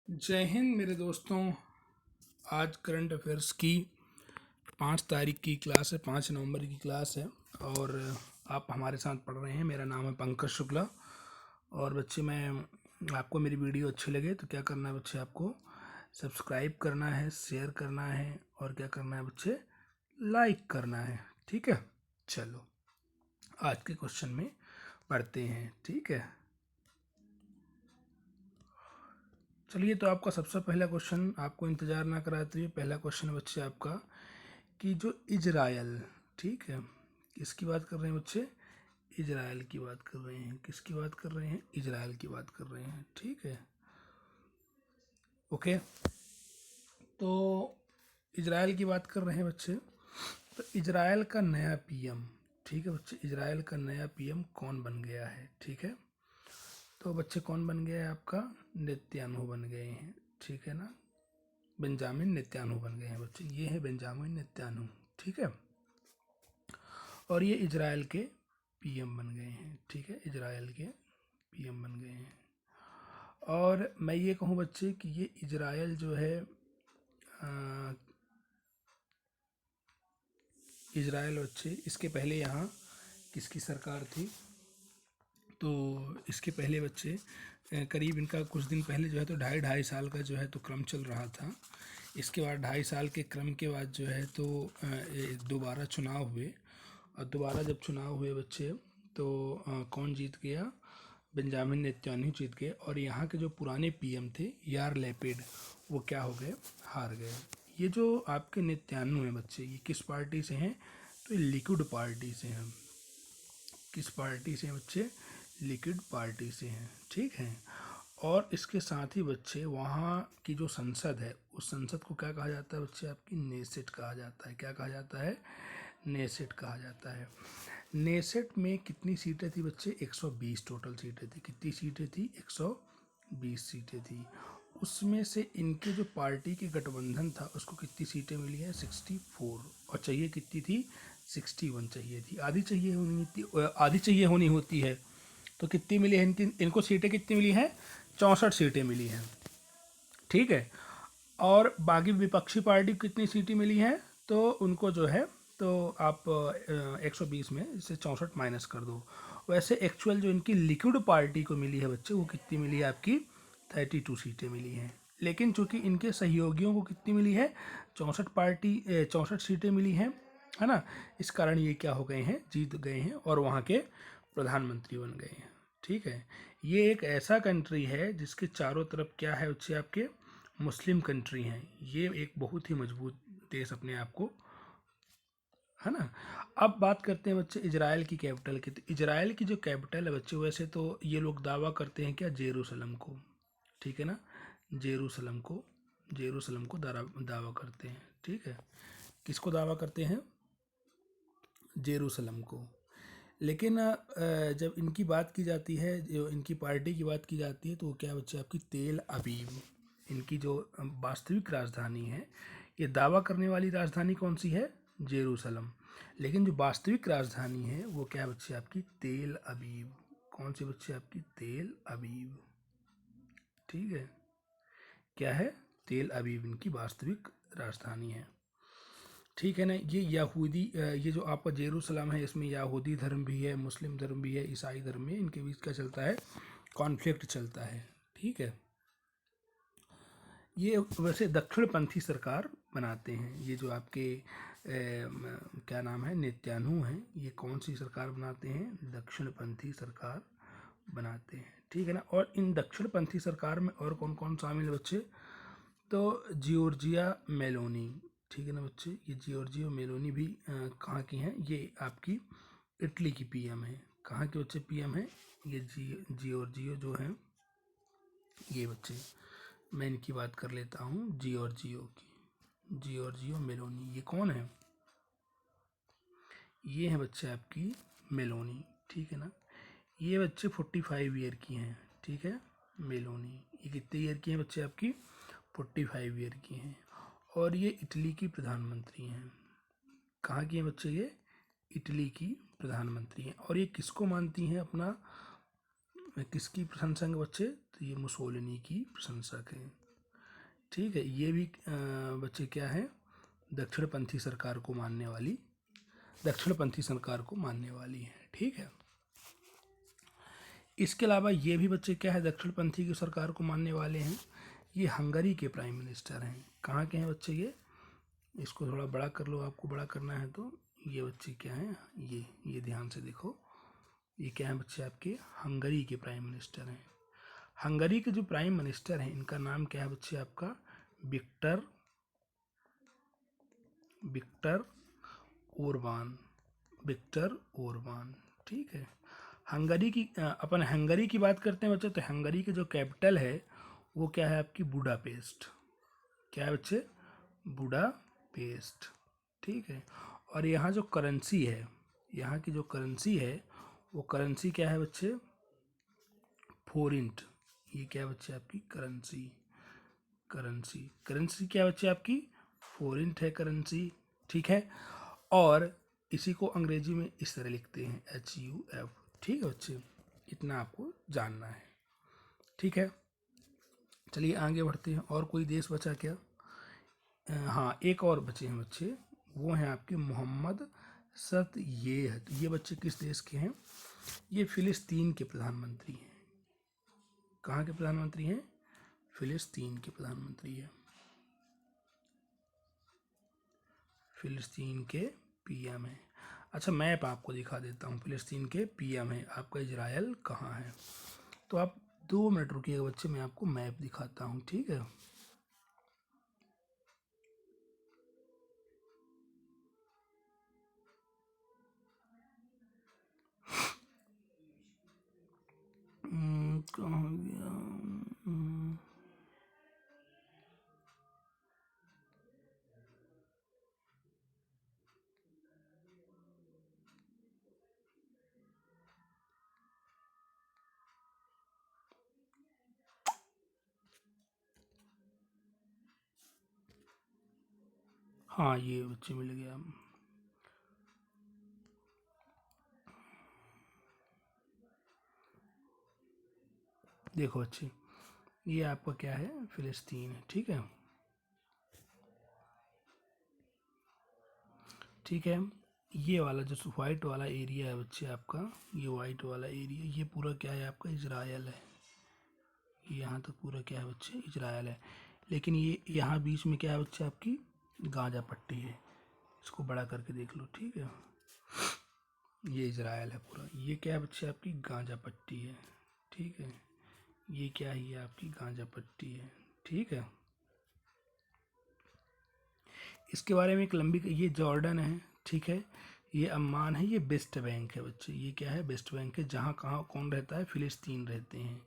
जय हिंद मेरे दोस्तों। आज करंट अफेयर्स की 5 तारीख की क्लास है, 5 नवंबर की क्लास है और आप हमारे साथ पढ़ रहे हैं। मेरा नाम है पंकज शुक्ला। और बच्चे, मैं आपको मेरी वीडियो अच्छी लगे तो क्या करना है बच्चे, आपको सब्सक्राइब करना है, शेयर करना है और क्या करना है बच्चे, लाइक करना है। ठीक है, चलो आज के क्वेश्चन में पढ़ते हैं। ठीक है, चलिए। तो आपका सबसे पहला क्वेश्चन, आपको इंतज़ार ना कराते हुए पहला क्वेश्चन है बच्चे आपका कि जो इजराइल, ठीक है, किसकी बात कर रहे हैं बच्चे, इजराइल की बात कर रहे हैं। किसकी बात कर रहे हैं, इजराइल की बात कर रहे हैं। ठीक है, ओके। तो इजराइल की बात कर रहे हैं बच्चे। तो इजराइल का नया पीएम, ठीक है बच्चे, इजराइल का नया पीएम कौन बन गया है। ठीक है, तो बच्चे कौन बन गया है, आपका नेतन्याहू बन गए हैं। ठीक है ना, बेंजामिन नेतन्याहू बन गए हैं बच्चे। ये है बेंजामिन नेतन्याहू। ठीक है, और ये इजराइल के पीएम बन गए हैं। ठीक है, इजराइल के पीएम बन गए हैं। और मैं ये कहूँ बच्चे कि ये इजराइल जो है, इजराइल बच्चे, इसके पहले यहाँ किसकी सरकार थी, तो इसके पहले बच्चे करीब इनका कुछ दिन पहले जो है तो ढाई साल का जो है तो क्रम चल रहा था। इसके बाद 2.5 साल के क्रम के बाद जो है तो दोबारा चुनाव हुए। और दोबारा जब चुनाव हुए बच्चे तो कौन जीत गया, बेंजामिन नेतन्याहू जीत गए। और यहाँ के जो पुराने पीएम थे यार लैपिड, वो क्या हो गए, हार गए। ये जो आपके नेतन्याहू हैं बच्चे, ये किस पार्टी से हैं, तो ये लिक्विड पार्टी से हैं। किस पार्टी से हैं बच्चे, लिक्विड पार्टी से हैं। ठीक है, और इसके साथ ही बच्चे वहाँ की जो संसद है, उस संसद को क्या कहा जाता है बच्चे, आपकी नेसेट कहा जाता है। क्या कहा जाता है, नेसेट कहा जाता है। नेसेट में कितनी सीटें थी बच्चे, 120 टोटल सीटें थी। कितनी सीटें थी, 120 सीटें थी। उसमें से इनके जो पार्टी के गठबंधन था उसको कितनी सीटें मिली है, 64। और चाहिए कितनी थी, 61 चाहिए थी। आधी चाहिए होनी होती है। तो कितनी मिली है इनको सीटें, कितनी मिली हैं, 64 सीटें मिली हैं। ठीक है, और बाकी विपक्षी पार्टी को कितनी सीटें मिली हैं, तो उनको जो है तो आप 120 में इसे 64 माइनस कर दो। वैसे एक्चुअल जो इनकी लिक्विड पार्टी को मिली है बच्चे, वो कितनी मिली है आपकी, 32 सीटें मिली हैं। लेकिन चूंकि इनके सहयोगियों को कितनी मिली है, 64 सीटें मिली हैं, है ना। इस कारण ये क्या हो गए हैं, जीत गए हैं और वहाँ के प्रधानमंत्री बन गए हैं। ठीक है, ये एक ऐसा कंट्री है जिसके चारों तरफ क्या है बच्चे, आपके मुस्लिम कंट्री हैं। ये एक बहुत ही मजबूत देश अपने आप को, है ना। अब बात करते हैं बच्चे इजराइल की कैपिटल की। तो इजराइल की जो कैपिटल है बच्चे, वैसे तो ये लोग दावा करते हैं क्या, जेरूसलम को। ठीक है ना, जेरूसलम को दावा करते हैं। ठीक है, किसको दावा करते हैं, जेरूसलम को। लेकिन जब इनकी बात की जाती है, जो इनकी पार्टी की बात की जाती है, तो वो क्या बच्चे, आपकी तेल अबीब, इनकी जो वास्तविक राजधानी है। ये दावा करने वाली राजधानी कौन सी है, जेरूसलम। लेकिन जो वास्तविक राजधानी है वो क्या बच्चे, आपकी तेल अबीब। कौन सी बच्चे, आपकी तेल अबीब। ठीक है, क्या है, तेल अबीब इनकी वास्तविक राजधानी है। ठीक है ना। ये जो आपका जेरूसलम है, इसमें यहूदी धर्म भी है, मुस्लिम धर्म भी है, ईसाई धर्म भी है। इनके बीच क्या चलता है, कॉन्फ्लिक्ट चलता है। ठीक है, ये वैसे दक्षिणपंथी सरकार बनाते हैं। ये जो आपके क्या नाम है, नेतन्याहू हैं, ये कौन सी सरकार बनाते हैं, दक्षिणपंथी सरकार बनाते हैं। ठीक है ना। और इन दक्षिणपंथी सरकार में और कौन कौन शामिल है बच्चे, तो जियोर्जिया मेलोनी। ठीक है ना बच्चे, ये जियोर्जिया मेलोनी भी कहाँ की हैं, ये आपकी इटली की पीएम है। कहाँ के बच्चे पीएम है, ये जियोर्जियो जो है, ये बच्चे मैं इनकी बात कर लेता हूँ, जियोर्जियो की, जियोर्जियो मेलोनी। ये कौन है, ये है बच्चे आपकी मेलोनी। ठीक है ना, ये बच्चे 45 ईयर की हैं। ठीक है, मेलोनी ये कितने ईयर की हैं बच्चे, आपकी 45 ईयर की हैं। और ये इटली की प्रधानमंत्री हैं। कहाँ की हैं बच्चे, ये इटली की प्रधानमंत्री हैं। और ये किसको मानती हैं अपना, किसकी प्रशंसक बच्चे, तो ये मुसोलिनी की प्रशंसक हैं। ठीक है, ये भी बच्चे क्या है, दक्षिणपंथी सरकार को मानने वाली, दक्षिणपंथी सरकार को मानने वाली है। ठीक है, इसके अलावा ये भी बच्चे क्या है, दक्षिणपंथी की सरकार को मानने वाले हैं। ये हंगरी के प्राइम मिनिस्टर हैं। कहाँ के हैं बच्चे ये, इसको थोड़ा बड़ा कर लो, आपको बड़ा करना है तो। ये बच्चे क्या हैं, ये ध्यान से देखो, ये क्या है बच्चे, आपके हंगरी के प्राइम मिनिस्टर हैं। हंगरी के जो प्राइम मिनिस्टर हैं इनका नाम क्या है बच्चे, आपका Viktor Viktor Orban, Viktor Orban. ठीक है, हंगरी की अपन हंगरी की बात करते हैं बच्चे, तो हंगरी की जो कैपिटल है वो क्या है आपकी, बुडापेस्ट। क्या है बच्चे, बुडापेस्ट। ठीक है, और यहाँ जो करेंसी है, यहाँ की जो करेंसी है वो करेंसी क्या है बच्चे, फोरिंट। ये क्या है बच्चे, आपकी करेंसी, करेंसी क्या है बच्चे, आपकी फोरिंट है करेंसी। ठीक है, और इसी को अंग्रेजी में इस तरह लिखते हैं, HUF। ठीक है बच्चे, इतना आपको जानना है। ठीक है, चलिए आगे बढ़ते हैं। और कोई देश बचा क्या, हाँ एक और बचे हैं बच्चे, वो हैं आपके मोहम्मद ये बच्चे किस देश के हैं, ये फिलिस्तीन के प्रधानमंत्री हैं। कहाँ के प्रधानमंत्री हैं, फिलिस्तीन के प्रधानमंत्री हैं, फिलिस्तीन के PM हैं। अच्छा, मैप आपको दिखा देता हूँ, फिलिस्तीन के PM है आपका, इजराइल कहाँ है। तो आप 2 मिनट रुकिएगा बच्चे, मैं आपको मैप दिखाता हूँ। ठीक है, कहाँ गया, हाँ ये बच्चे मिल गया। देखो बच्चे, ये आपका क्या है, फिलिस्तीन है। ठीक है, ठीक है, ये वाला जो वाइट वाला एरिया है बच्चे आपका, ये वाइट वाला एरिया, ये पूरा क्या है आपका, इजराइल है। यहाँ तक पूरा क्या है बच्चे, इजराइल है। लेकिन ये यहाँ बीच में क्या है बच्चे, आपकी गाजा पट्टी है। इसको बड़ा करके देख लो। ठीक है, ये इजराइल है पूरा, ये क्या है बच्चे, आपकी गाजा पट्टी है। ठीक है, ये क्या है, ये आपकी गाजा पट्टी है। ठीक है, इसके बारे में एक लंबी, ये जॉर्डन है। ठीक है, ये अम्मान है, ये वेस्ट बैंक है बच्चे, ये क्या है, वेस्ट बैंक है। जहाँ कहाँ कौन रहता है, फिलिस्तीन रहते हैं।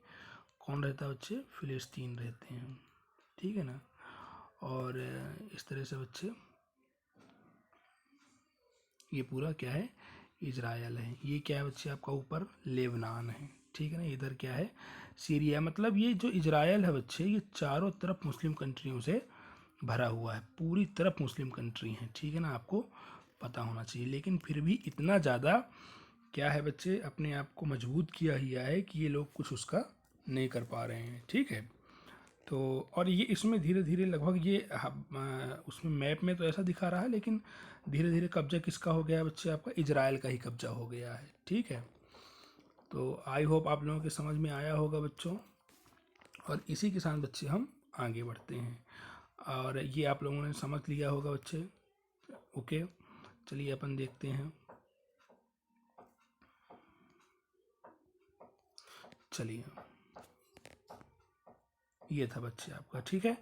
कौन रहता है बच्चे, फिलिस्तीन रहते हैं। ठीक है ना, और इस तरह से बच्चे ये पूरा क्या है, इजराइल है। ये क्या है बच्चे, आपका ऊपर लेबनान है। ठीक है ना, इधर क्या है, सीरिया। मतलब ये जो इजराइल है बच्चे, ये चारों तरफ मुस्लिम कंट्रियों से भरा हुआ है, पूरी तरफ मुस्लिम कंट्री हैं। ठीक है ना, आपको पता होना चाहिए। लेकिन फिर भी इतना ज़्यादा क्या है बच्चे, अपने आप को मजबूत किया ही है कि ये लोग कुछ उसका नहीं कर पा रहे हैं। ठीक है, तो और ये इसमें धीरे धीरे लगभग ये उसमें मैप में तो ऐसा दिखा रहा है, लेकिन धीरे धीरे कब्जा किसका हो गया है बच्चे, आपका इजराइल का ही कब्जा हो गया है। ठीक है, तो आई होप आप लोगों के समझ में आया होगा बच्चों, और इसी के साथ बच्चे हम आगे बढ़ते हैं। और ये आप लोगों ने समझ लिया होगा बच्चे। ओके, चलिए अपन देखते हैं। चलिए, ये था बच्चे आपका। ठीक है,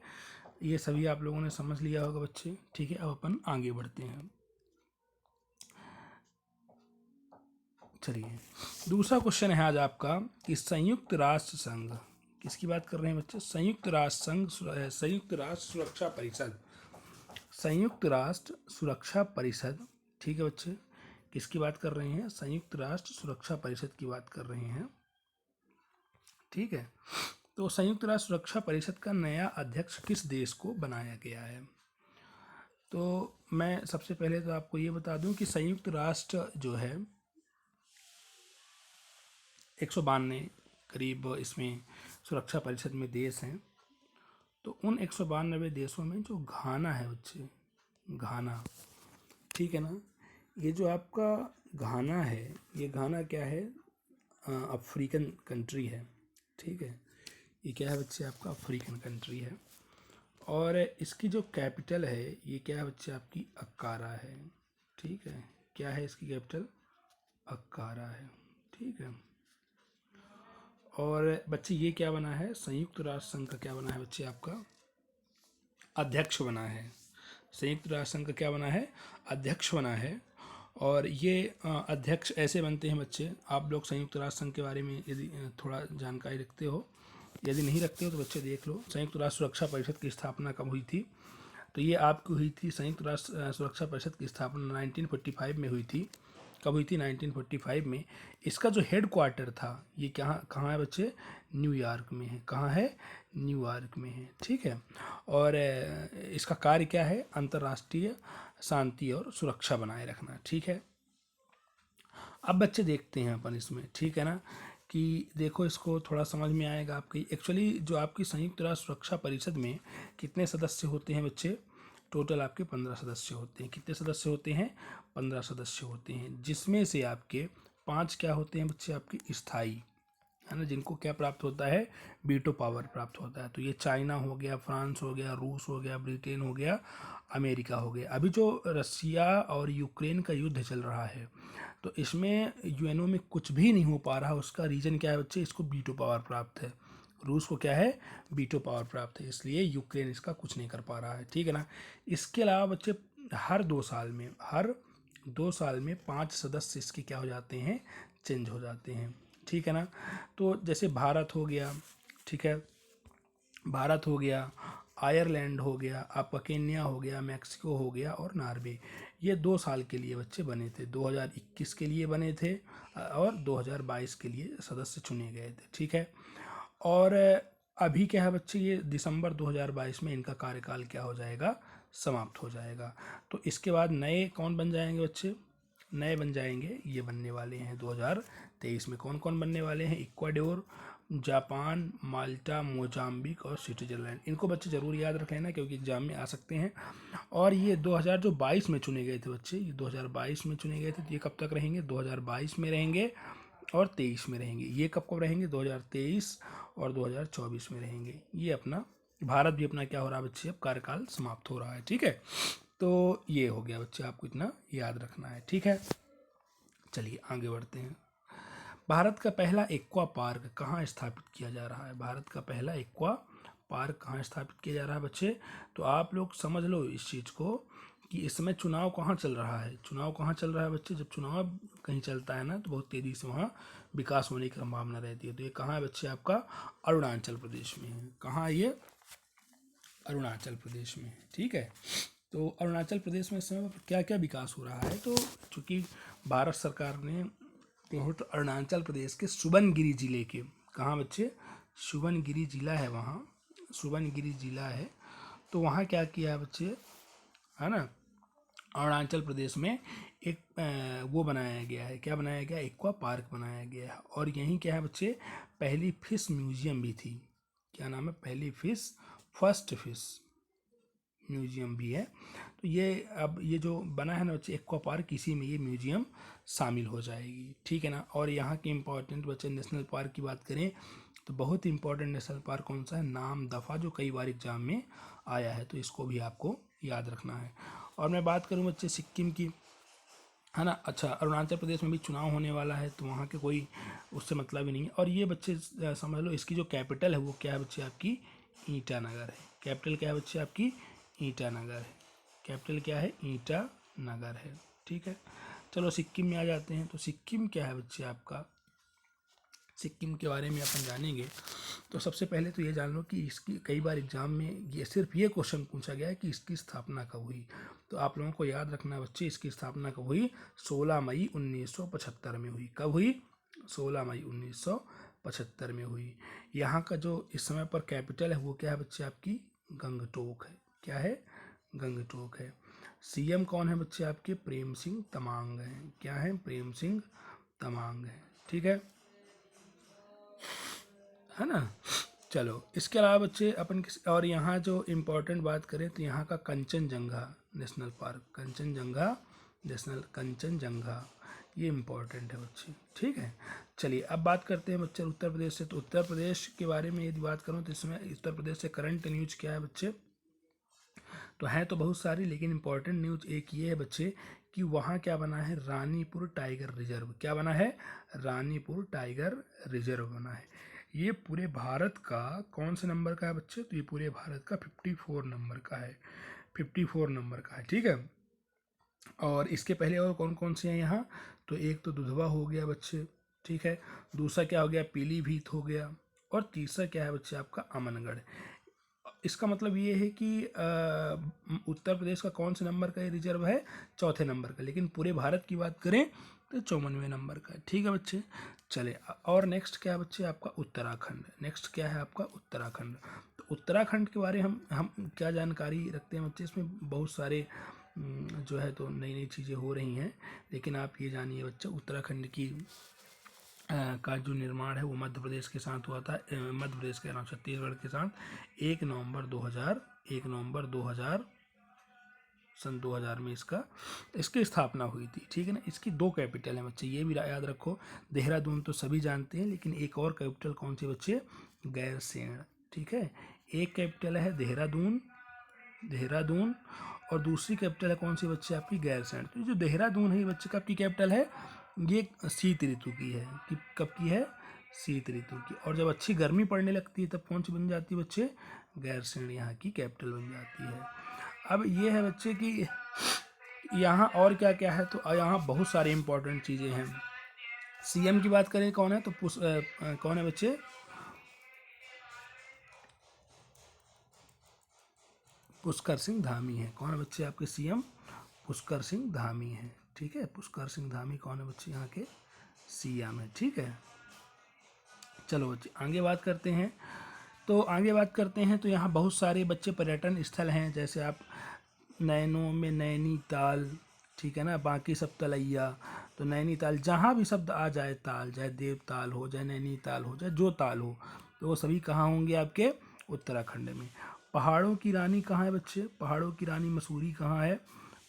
ये सभी आप लोगों ने समझ लिया होगा बच्चे। ठीक है, अब अपन आगे बढ़ते हैं। चलिए, दूसरा क्वेश्चन है आज आपका कि संयुक्त राष्ट्र संघ, किसकी बात कर रहे हैं बच्चे, संयुक्त राष्ट्र संघ, संयुक्त राष्ट्र सुरक्षा परिषद, संयुक्त राष्ट्र सुरक्षा परिषद। ठीक है बच्चे, किसकी बात कर रहे हैं, संयुक्त राष्ट्र सुरक्षा परिषद की बात कर रहे हैं। ठीक है, तो संयुक्त राष्ट्र सुरक्षा परिषद का नया अध्यक्ष किस देश को बनाया गया है। तो मैं सबसे पहले तो आपको ये बता दूं कि संयुक्त राष्ट्र जो है 192 करीब इसमें सुरक्षा परिषद में देश हैं। तो उन 192 देशों में जो घाना है बच्चे, घाना, ठीक है ना, ये जो आपका घाना है, ये घाना क्या है, अफ्रीकन कंट्री है, ठीक है, ये क्या है बच्चे आपका अफ्रीकन कंट्री है। और इसकी जो कैपिटल है ये क्या है बच्चे आपकी अक्कारा है, ठीक है, क्या है इसकी कैपिटल, अक्कारा है, ठीक है। और बच्चे ये क्या बना है, संयुक्त राष्ट्र संघ का क्या बना है बच्चे आपका अध्यक्ष बना है, संयुक्त राष्ट्र संघ का क्या बना है, अध्यक्ष बना है। और ये अध्यक्ष ऐसे बनते हैं बच्चे, आप लोग संयुक्त राष्ट्र संघ के बारे में यदि थोड़ा जानकारी रखते हो, यदि नहीं रखते हो तो बच्चे देख लो, संयुक्त राष्ट्र सुरक्षा परिषद की स्थापना कब हुई थी, तो ये आपकी हुई थी, संयुक्त राष्ट्र सुरक्षा परिषद की स्थापना 1945 में हुई थी। कब हुई थी, 1945 में। इसका जो हेड क्वार्टर था ये कहाँ है बच्चे, न्यूयॉर्क में है, कहाँ है, न्यूयॉर्क में है, ठीक है। और इसका कार्य क्या है, अंतर्राष्ट्रीय शांति और सुरक्षा बनाए रखना, ठीक है। अब बच्चे देखते हैं अपन इसमें, ठीक है ना, कि देखो इसको थोड़ा समझ में आएगा आपकी, एक्चुअली जो आपकी संयुक्त राष्ट्र सुरक्षा परिषद में कितने सदस्य होते हैं बच्चे, टोटल आपके 15 सदस्य होते हैं। कितने सदस्य होते हैं, 15 सदस्य होते हैं, जिसमें से आपके 5 क्या होते हैं बच्चे आपके स्थायी, है ना, जिनको क्या प्राप्त होता है, वीटो पावर प्राप्त होता है। तो ये चाइना हो गया, फ्रांस हो गया, रूस हो गया, ब्रिटेन हो गया, अमेरिका हो गया। अभी जो रसिया और यूक्रेन का युद्ध चल रहा है तो इसमें यूएनओ में कुछ भी नहीं हो पा रहा, उसका रीजन क्या है बच्चे, इसको वीटो पावर प्राप्त है, रूस को क्या है, वीटो पावर प्राप्त है, इसलिए यूक्रेन इसका कुछ नहीं कर पा रहा है, ठीक है ना। इसके अलावा बच्चे हर 2 साल में 5 सदस्य इसके क्या हो जाते हैं, चेंज हो जाते हैं, ठीक है ना। तो जैसे भारत हो गया, ठीक है, भारत हो गया, आयरलैंड हो गया, आपका केन्या हो गया, मैक्सिको हो गया और नॉर्वे, ये 2 साल के लिए बच्चे बने थे, 2021 के लिए बने थे और 2022 के लिए सदस्य चुने गए थे, ठीक है। और अभी क्या है बच्चे, ये दिसंबर 2022 में इनका कार्यकाल क्या हो जाएगा, समाप्त हो जाएगा। तो इसके बाद नए कौन बन जाएंगे बच्चे, नए बन जाएंगे, ये बनने वाले हैं 2023 में। कौन कौन बनने वाले हैं, इक्वाडोर, जापान, माल्टा, मोजाम्बिक और स्विट्जरलैंड। इनको बच्चे ज़रूर याद रख लेना क्योंकि एग्जाम में आ सकते हैं। और ये 2022 में चुने गए थे बच्चे, ये 2022 में चुने गए थे, तो ये कब तक रहेंगे, 2022 में रहेंगे और 23 में रहेंगे। ये कब कब रहेंगे, 2023 और 2024 में रहेंगे। ये अपना भारत भी अपना क्या हो रहा है बच्चे, अब कार्यकाल समाप्त हो रहा है, ठीक है। तो ये हो गया बच्चे, आपको इतना याद रखना है, ठीक है। चलिए आगे बढ़ते हैं। भारत का पहला एक्वा पार्क कहाँ स्थापित किया जा रहा है, भारत का पहला एक्वा पार्क कहाँ स्थापित किया जा रहा है बच्चे, तो आप लोग समझ लो इस चीज़ को कि इस समय चुनाव कहाँ चल रहा है, चुनाव कहाँ चल रहा है बच्चे, जब चुनाव कहीं चलता है ना तो बहुत तेज़ी से वहाँ विकास होने की संभावना रहती है। तो ये कहाँ है बच्चे, आपका अरुणाचल प्रदेश में है, कहाँ है ये, अरुणाचल प्रदेश में है, ठीक है। तो अरुणाचल प्रदेश में इस समय क्या क्या विकास हो रहा है, तो चूँकि भारत सरकार ने तो अरुणाचल प्रदेश के सुबनगिरी जिले के, कहाँ बच्चे, सुबनगिरी जिला है, वहाँ सुबनगिरी जिला है, तो वहाँ क्या किया है बच्चे, है ना, अरुणाचल प्रदेश में एक वो बनाया गया है, क्या बनाया गया, एक्वा पार्क बनाया गया है। और यहीं क्या है बच्चे, पहली फिश म्यूजियम भी थी, क्या नाम है, पहली फिश, फर्स्ट फिश म्यूजियम भी है। तो ये अब ये जो बना है ना बच्चे एक्वा पार्क, इसी में ये म्यूजियम शामिल हो जाएगी, ठीक है ना। और यहाँ के इम्पोर्टेंट बच्चे नेशनल पार्क की बात करें तो बहुत इंपॉर्टेंट नेशनल पार्क कौन सा है, नाम दफ़ा, जो कई बार एग्जाम में आया है, तो इसको भी आपको याद रखना है। और मैं बात करूँ बच्चे सिक्किम की, है ना, अच्छा, अरुणाचल प्रदेश में भी चुनाव होने वाला है तो वहाँ के कोई उससे मतलब ही नहीं है। और ये बच्चे समझ लो इसकी जो कैपिटल है वो क्या है बच्चे, आपकी ईटानगर है। कैपिटल क्या है बच्चे, आपकी ईटानगर है, कैपिटल क्या है, ईटानगर है, ठीक है। चलो सिक्किम में आ जाते हैं। तो सिक्किम क्या है बच्चे आपका, सिक्किम के बारे में अपन जानेंगे तो सबसे पहले तो ये जान लो कि इसकी कई बार एग्जाम में ये सिर्फ ये क्वेश्चन पूछा गया है कि इसकी स्थापना कब हुई। तो आप लोगों को याद रखना बच्चे, इसकी स्थापना कब हुई, 16 मई 1975 में हुई। कब हुई, 16 मई 1975 में हुई। यहाँ का जो इस समय पर कैपिटल है वो क्या है बच्चे, आपकी गंगटोक है, क्या है, गंगटोक है। सीएम कौन है बच्चे आपके, प्रेम सिंह तमांग हैं, क्या है, प्रेम सिंह तमांग है, ठीक है ना। चलो इसके अलावा बच्चे अपन और यहाँ जो इम्पोर्टेंट बात करें तो यहाँ का कंचनजंगा नेशनल पार्क, कंचनजंगा ये इम्पोर्टेंट है बच्चे, ठीक है। चलिए अब बात करते हैं बच्चे उत्तर प्रदेश से। तो उत्तर प्रदेश के बारे में यदि बात करूँ तो इसमें उत्तर प्रदेश से करंट न्यूज क्या है बच्चे, तो है तो बहुत सारी, लेकिन इंपॉर्टेंट न्यूज एक ये है बच्चे कि वहाँ क्या बना है, रानीपुर टाइगर रिजर्व। क्या बना है, रानीपुर टाइगर रिजर्व बना है। ये पूरे भारत का कौन से नंबर का है बच्चे, तो ये पूरे भारत का 54 नंबर का है, 54 नंबर का है, ठीक है। और इसके पहले और कौन कौन से हैं यहाँ, तो एक तो दुधवा हो गया बच्चे, ठीक है। दूसरा क्या हो गया, पीलीभीत हो गया। और तीसरा क्या है बच्चे आपका अमनगढ़। इसका मतलब ये है कि उत्तर प्रदेश का कौन से नंबर का ये रिजर्व है, चौथे नंबर का, लेकिन पूरे भारत की बात करें तो 54वें नंबर का है, ठीक है बच्चे। चले और नेक्स्ट क्या है बच्चे आपका उत्तराखंड। नेक्स्ट क्या है आपका उत्तराखंड। तो उत्तराखंड के बारे हम क्या जानकारी रखते हैं बच्चे, इसमें बहुत सारे जो है तो नई नई चीज़ें हो रही हैं, लेकिन आप ये जानिए बच्चे उत्तराखंड की का जो निर्माण है वो मध्य प्रदेश के साथ हुआ था, मध्य प्रदेश के नाम छत्तीसगढ़ के साथ 1 नवंबर 2000 सन 2000 में इसकी स्थापना हुई थी, ठीक है ना। इसकी 2 कैपिटल हैं बच्चे, ये भी याद रखो। देहरादून तो सभी जानते हैं, लेकिन एक और कैपिटल कौन सी बच्चे, गैरसैंण, ठीक है। एक कैपिटल है देहरादून और दूसरी कैपिटल है कौन सी बच्चे आपकी, गैरसैंण। तो जो देहरादून है ये बच्चे कब की कैपिटल है, ये शीत ऋतु की है, कि कब की है, शीत ऋतु की। और जब अच्छी गर्मी पड़ने लगती है तब कौन सी बन जाती है बच्चे, गैरसैंण यहाँ की कैपिटल बन जाती है। अब ये है बच्चे कि यहाँ और क्या क्या है, तो यहाँ बहुत सारी इंपॉर्टेंट चीज़ें हैं। सीएम की बात करें कौन है, तो कौन है बच्चे, पुष्कर सिंह धामी है। कौन है बच्चे आपके सीएम, पुष्कर सिंह धामी है, ठीक है। पुष्कर सिंह धामी कौन है बच्चे, यहाँ के सीएम है, ठीक है। चलो बच्चे आगे बात करते हैं। तो यहाँ बहुत सारे बच्चे पर्यटन स्थल हैं, जैसे आप नैनों में नैनीताल, ठीक है ना, बाकी सब तलैया। तो नैनीताल जहाँ भी शब्द आ जाए ताल, चाहे देवताल हो, चाहे नैनीताल हो, चाहे जो ताल हो, तो वो सभी कहाँ होंगे आपके उत्तराखंड में। पहाड़ों की रानी कहाँ है बच्चे, पहाड़ों की रानी मसूरी कहाँ है,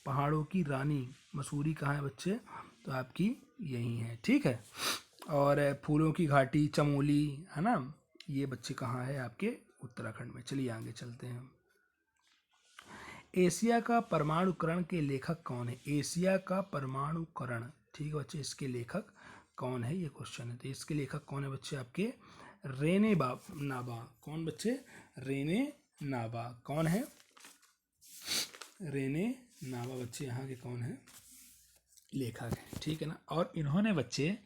पहाड़ों की रानी मसूरी कहाँ है बच्चे, तो आपकी यही है, ठीक है। और फूलों की घाटी चमोली, है ना, ये बच्चे कहाँ है आपके उत्तराखंड में। चलिए आगे चलते हैं। एशिया का परमाणुकरण के लेखक कौन है, एशिया का परमाणुकरण, ठीक है बच्चे, इसके लेखक कौन है, ये क्वेश्चन है। तो इसके लेखक कौन है बच्चे आपके, रेने नाबा। कौन बच्चे, रेने नाबा, कौन है, रेने नाबा बच्चे यहाँ के कौन है, लेखक है, ठीक है ना। और इन्होंने बच्चे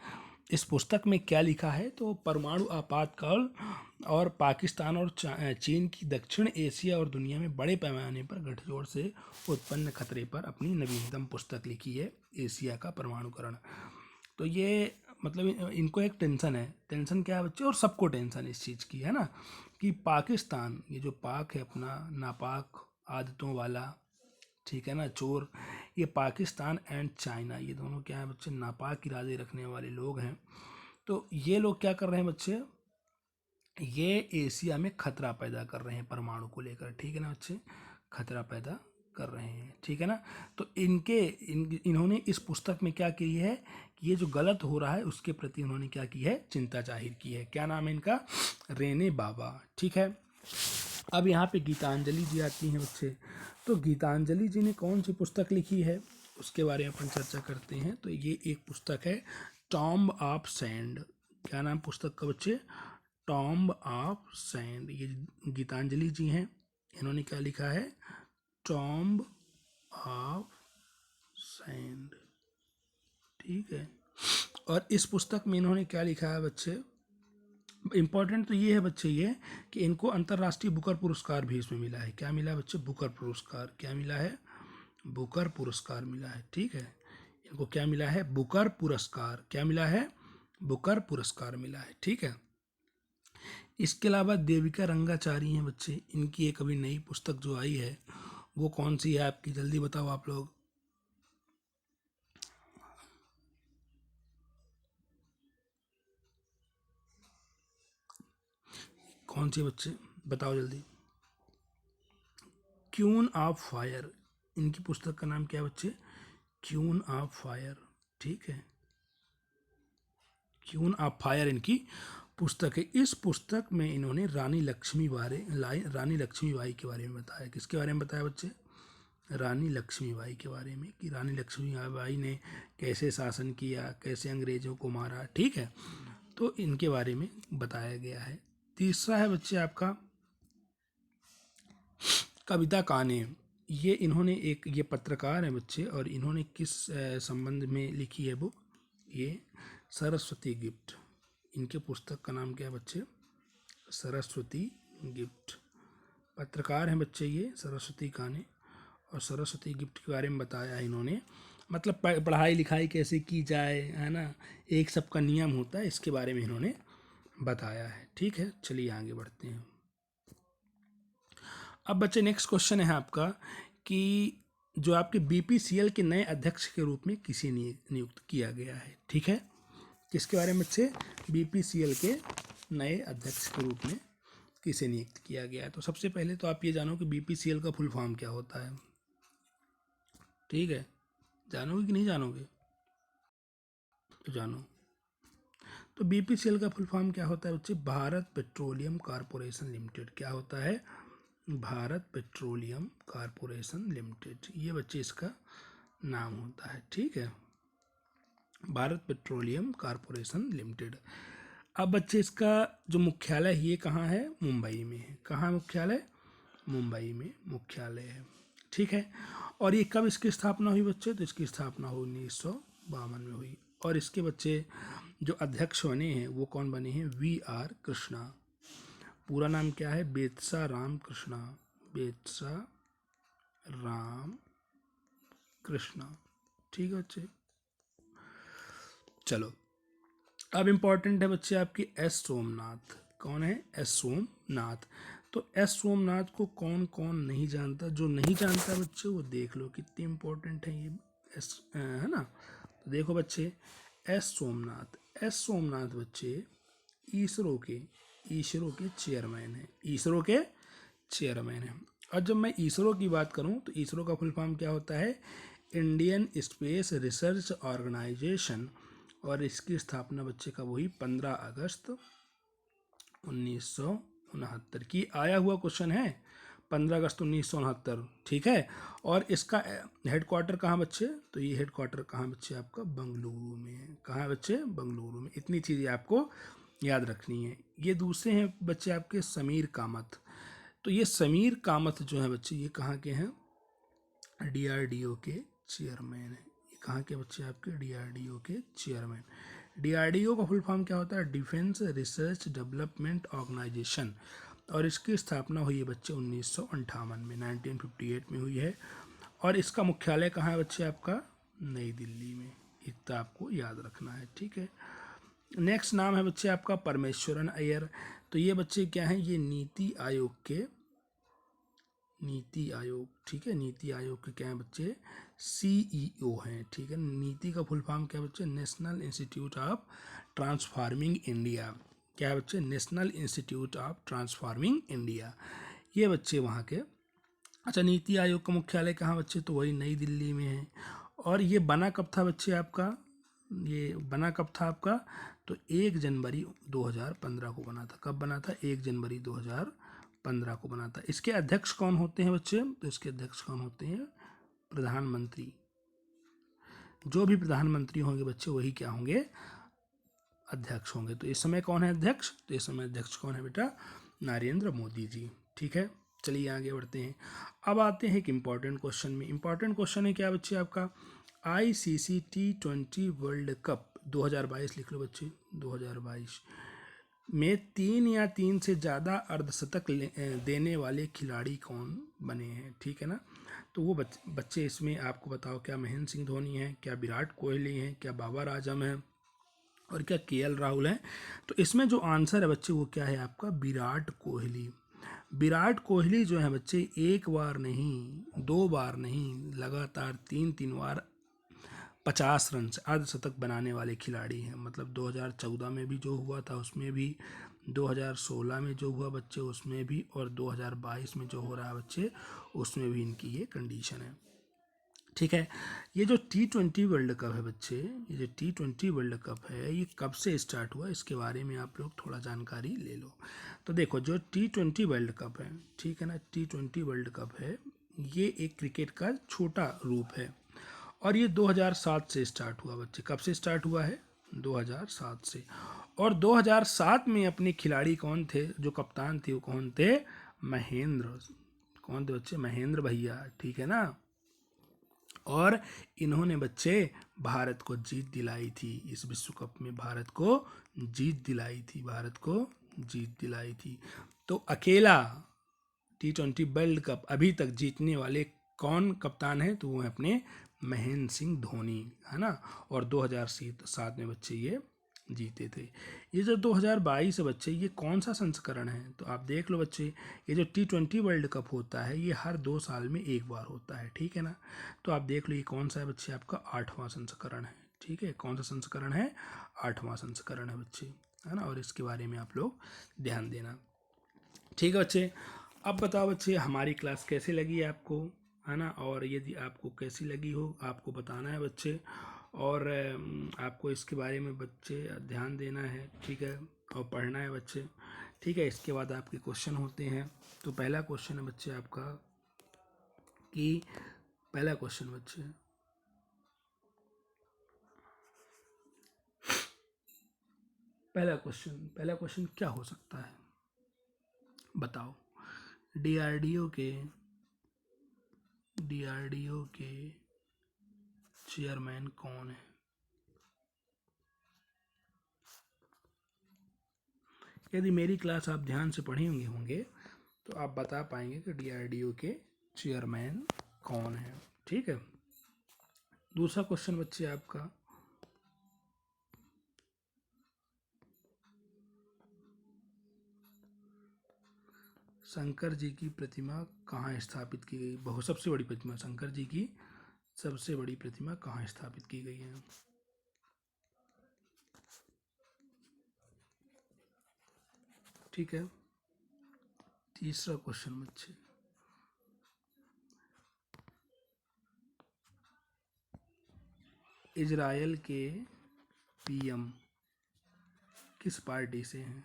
इस पुस्तक में क्या लिखा है, तो परमाणु आपातकाल और पाकिस्तान और चीन की दक्षिण एशिया और दुनिया में बड़े पैमाने पर गठजोड़ से उत्पन्न खतरे पर अपनी नवीनतम पुस्तक लिखी है, एशिया का परमाणुकरण। तो ये मतलब इनको एक टेंशन है, टेंशन क्या है बच्चे, और सबको टेंशन इस चीज़ की है ना, कि पाकिस्तान, ये जो पाक है अपना नापाक आदतों वाला, ठीक है ना, चोर, ये पाकिस्तान एंड चाइना, ये दोनों क्या है बच्चे, नापाक इरादे रखने वाले लोग हैं। तो ये लोग क्या कर रहे हैं बच्चे, ये एशिया में खतरा पैदा कर रहे हैं परमाणु को लेकर, ठीक है ना बच्चे, खतरा पैदा कर रहे हैं, ठीक है ना। तो इन्होंने इस पुस्तक में क्या की है कि ये जो गलत हो रहा है उसके प्रति उन्होंने क्या की है, चिंता जाहिर की है। क्या नाम है इनका, रेने बाबा, ठीक है। अब यहाँ पे गीतांजलि जी आती हैं बच्चे। तो गीतांजलि जी ने कौन सी पुस्तक लिखी है, उसके बारे में अपन चर्चा करते हैं। तो ये एक पुस्तक है टॉम्ब ऑफ सैंड। क्या नाम पुस्तक का बच्चे, टॉम्ब ऑफ सैंड। ये गीतांजलि जी हैं, इन्होंने क्या लिखा है, टॉम्ब ऑफ सैंड, ठीक है। और इस पुस्तक में इन्होंने क्या लिखा है बच्चे, इम्पॉर्टेंट तो ये है बच्चे ये कि इनको अंतर्राष्ट्रीय बुकर पुरस्कार भी इसमें मिला है। क्या मिला है बच्चे, बुकर पुरस्कार। क्या मिला है, बुकर पुरस्कार मिला है, ठीक है। इनको क्या मिला है, बुकर पुरस्कार। क्या मिला है, बुकर पुरस्कार मिला है, ठीक है। इसके अलावा देविका रंगाचारी हैं बच्चे, इनकी एक अभी नई पुस्तक जो आई है वो कौन सी है आपकी, जल्दी बताओ आप लोग। कौन सी बच्चे बताओ जल्दी। क्यून ऑफ फायर, इनकी पुस्तक का नाम क्या है बच्चे? Queen of fire. ठीक है, क्यून ऑफ फायर इनकी पुस्तक है। इस पुस्तक में इन्होंने रानी लक्ष्मीबाई के बारे में बताया। किसके बारे में बताया बच्चे? रानी लक्ष्मीबाई के बारे में, कि रानी लक्ष्मीबाई ने कैसे शासन किया, कैसे अंग्रेजों को मारा। ठीक है, तो इनके बारे में बताया गया है। तीसरा है बच्चे आपका कविता काने। ये इन्होंने ये पत्रकार हैं बच्चे, और इन्होंने किस संबंध में लिखी है बुक? ये सरस्वती गिफ्ट। इनके पुस्तक का नाम क्या है बच्चे? सरस्वती गिफ्ट। पत्रकार हैं बच्चे ये सरस्वती काने, और सरस्वती गिफ्ट के बारे में बताया है इन्होंने। मतलब पढ़ाई लिखाई कैसे की जाए, है ना, एक सबका नियम होता है, इसके बारे में इन्होंने बताया है। ठीक है, चलिए आगे बढ़ते हैं। अब बच्चे नेक्स्ट क्वेश्चन है आपका कि जो आपके बीपीसीएल के नए अध्यक्ष के रूप में किसे नियुक्त किया गया है। ठीक है, किसके बारे में बच्चे? बीपीसीएल के नए अध्यक्ष के रूप में किसे नियुक्त किया गया है। तो सबसे पहले तो आप ये जानो कि बीपीसीएल का फुल फॉर्म क्या होता है। ठीक है, जानोगे कि नहीं जानोगे? तो जानो। तो बीपीसीएल का फुल फॉर्म क्या होता है बच्चे? Bharat petroleum corporation limited. क्या होता है? भारत पेट्रोलियम कॉरपोरेशन लिमिटेड, ये बच्चे इसका नाम होता है। ठीक है, भारत पेट्रोलियम कॉरपोरेशन लिमिटेड। अब बच्चे इसका जो मुख्यालय है ये कहाँ है? मुंबई में है। कहाँ मुख्यालय? मुंबई में मुख्यालय है। ठीक है, और ये कब इसकी स्थापना हुई बच्चे? तो इसकी स्थापना हुई 1952 में हुई। और इसके बच्चे जो अध्यक्ष बने हैं वो कौन बने हैं? वी.आर. कृष्णा। पूरा नाम क्या है? बेत्सा राम कृष्णा। बेत्सा राम कृष्णा। ठीक है बच्चे, चलो अब इम्पॉर्टेंट है बच्चे आपकी एस सोमनाथ। कौन है? एस सोमनाथ। तो एस सोमनाथ को कौन कौन नहीं जानता? जो नहीं जानता बच्चे वो देख लो कितनी इम्पोर्टेंट है ये एस, है ना। तो देखो बच्चे, एस सोमनाथ बच्चे इसरो के चेयरमैन है। इसरो के चेयरमैन है। और जब मैं इसरो की बात करूं तो इसरो का फुल फॉर्म क्या होता है? इंडियन स्पेस रिसर्च ऑर्गेनाइजेशन। और इसकी स्थापना बच्चे कब हुई? 15 अगस्त 1969 की। आया हुआ क्वेश्चन है, 15 अगस्त 1969। ठीक है, और इसका हेडक्वार्टर कहाँ बच्चे? तो ये हेडक्वार्टर कहाँ बच्चे? आपका बंगलुरु में है। कहाँ है बच्चे? बंगलुरु में। इतनी चीज़ें आपको याद रखनी है। ये दूसरे हैं बच्चे आपके समीर कामत। तो ये समीर कामत जो है बच्चे ये कहाँ के हैं? डीआरडीओ के चेयरमैन है। ये कहाँ के बच्चे? आपके डीआरडीओ के चेयरमैन। डीआरडीओ का फुल फॉर्म क्या होता है? डिफेंस रिसर्च डेवलपमेंट ऑर्गेनाइजेशन। और इसकी स्थापना हुई है बच्चे 1958 में, 1958 में हुई है। और इसका मुख्यालय कहाँ है बच्चे? आपका नई दिल्ली में। इतना आपको याद रखना है। ठीक है, नेक्स्ट नाम है बच्चे आपका परमेश्वरन अय्यर। तो ये बच्चे क्या हैं? ये नीति आयोग। ठीक है, नीति आयोग के क्या है बच्चे? सीईओ हैं। ठीक है, नीति का फुल फॉर्म क्या है बच्चे? National institute of transforming India. क्या है बच्चे? National institute of transforming India. ये बच्चे वहाँ के। अच्छा, नीति आयोग का मुख्यालय कहाँ बच्चे? तो वही नई दिल्ली में है। और ये बना कब था बच्चे आपका? ये बना कब था आपका? तो 1 जनवरी 2015 को बना था। कब बना था? 1 जनवरी 2015 को बना था। इसके अध्यक्ष कौन होते हैं बच्चे? तो इसके अध्यक्ष कौन होते हैं? प्रधानमंत्री। जो भी प्रधानमंत्री होंगे बच्चे वही क्या होंगे? अध्यक्ष होंगे। तो इस समय कौन है अध्यक्ष? तो इस समय अध्यक्ष कौन है बेटा? नरेंद्र मोदी जी। ठीक है, चलिए आगे बढ़ते हैं। अब आते हैं एक इम्पॉर्टेंट क्वेश्चन में। इम्पॉर्टेंट क्वेश्चन है क्या बच्चे आपका? ICC T20 वर्ल्ड कप 2022 लिख लो बच्चे। 2022 में 3 या 3 से ज़्यादा अर्धशतक देने वाले खिलाड़ी कौन बने हैं? ठीक है ना। तो वो बच्चे इसमें आपको बताओ, क्या महेंद्र सिंह धोनी है, क्या विराट कोहली हैं, क्या बाबर आजम है, और क्या KL राहुल है? तो इसमें जो आंसर है बच्चे वो क्या है आपका? विराट कोहली। विराट कोहली जो है बच्चे एक बार नहीं, 2 बार नहीं, लगातार 3 बार 50 रन से अर्धशतक बनाने वाले खिलाड़ी हैं। मतलब 2014 में भी जो हुआ था उसमें भी 2016 में जो हुआ बच्चे उसमें भी, और 2022 में जो हो रहा है बच्चे उसमें भी इनकी ये कंडीशन है। ठीक है, ये जो T20 वर्ल्ड कप है बच्चे, ये जो T20 वर्ल्ड कप है ये कब से स्टार्ट हुआ इसके बारे में आप लोग थोड़ा जानकारी ले लो। तो देखो जो T20 वर्ल्ड कप है, ठीक है ना, T20 वर्ल्ड कप है, ये एक क्रिकेट का छोटा रूप है और ये 2007 से स्टार्ट हुआ बच्चे। कब से स्टार्ट हुआ है? 2007 से। और 2007 में अपने खिलाड़ी कौन थे, जो कप्तान थे वो कौन थे? महेंद्र। कौन थे बच्चे? महेंद्र भैया, ठीक है ना। और इन्होंने बच्चे भारत को जीत दिलाई थी, इस विश्व कप में भारत को जीत दिलाई थी, भारत को जीत दिलाई थी। तो अकेला T20 वर्ल्ड कप अभी तक जीतने वाले कौन कप्तान है? तो वो है अपने महेंद्र सिंह धोनी, है ना। और 2007 में बच्चे ये जीते थे। ये जो 2022 है बच्चे, ये कौन सा संस्करण है? तो आप देख लो बच्चे, ये जो T20 वर्ल्ड कप होता है ये हर 2 साल में एक बार होता है, ठीक है ना। तो आप देख लो ये कौन सा है बच्चे, आपका 8वां संस्करण है, ठीक है। कौन सा संस्करण है? 8वां संस्करण है बच्चे, है ना। और इसके बारे में आप लोग ध्यान देना, ठीक है बच्चे। अब बताओ बच्चे हमारी क्लास कैसे लगी आपको, है ना। और यदि आपको कैसी लगी हो आपको बताना है बच्चे, और आपको इसके बारे में बच्चे ध्यान देना है, ठीक है, और पढ़ना है बच्चे, ठीक है। इसके बाद आपके क्वेश्चन होते हैं। तो पहला क्वेश्चन है बच्चे आपका कि पहला क्वेश्चन बच्चे, पहला क्वेश्चन क्या हो सकता है बताओ। डीआरडीओ के चेयरमैन कौन है? यदि मेरी क्लास आप ध्यान से पढ़े होंगे तो आप बता पाएंगे कि डीआरडीओ के चेयरमैन कौन है, ठीक है। दूसरा क्वेश्चन बच्चे आपका, शंकर जी की प्रतिमा कहाँ स्थापित की गई? सबसे बड़ी प्रतिमा, शंकर जी की सबसे बड़ी प्रतिमा कहाँ स्थापित की गई है? ठीक है। तीसरा क्वेश्चन बच्चे, इजराइल के पीएम किस पार्टी से हैं?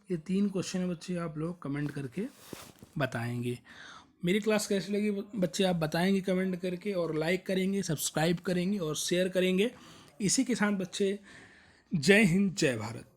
ये 3 क्वेश्चन है बच्चे, आप लोग कमेंट करके बताएंगे। मेरी क्लास कैसी लगी बच्चे आप बताएंगे कमेंट करके, और लाइक करेंगे, सब्सक्राइब करेंगे और शेयर करेंगे। इसी के साथ बच्चे जय हिंद जय भारत।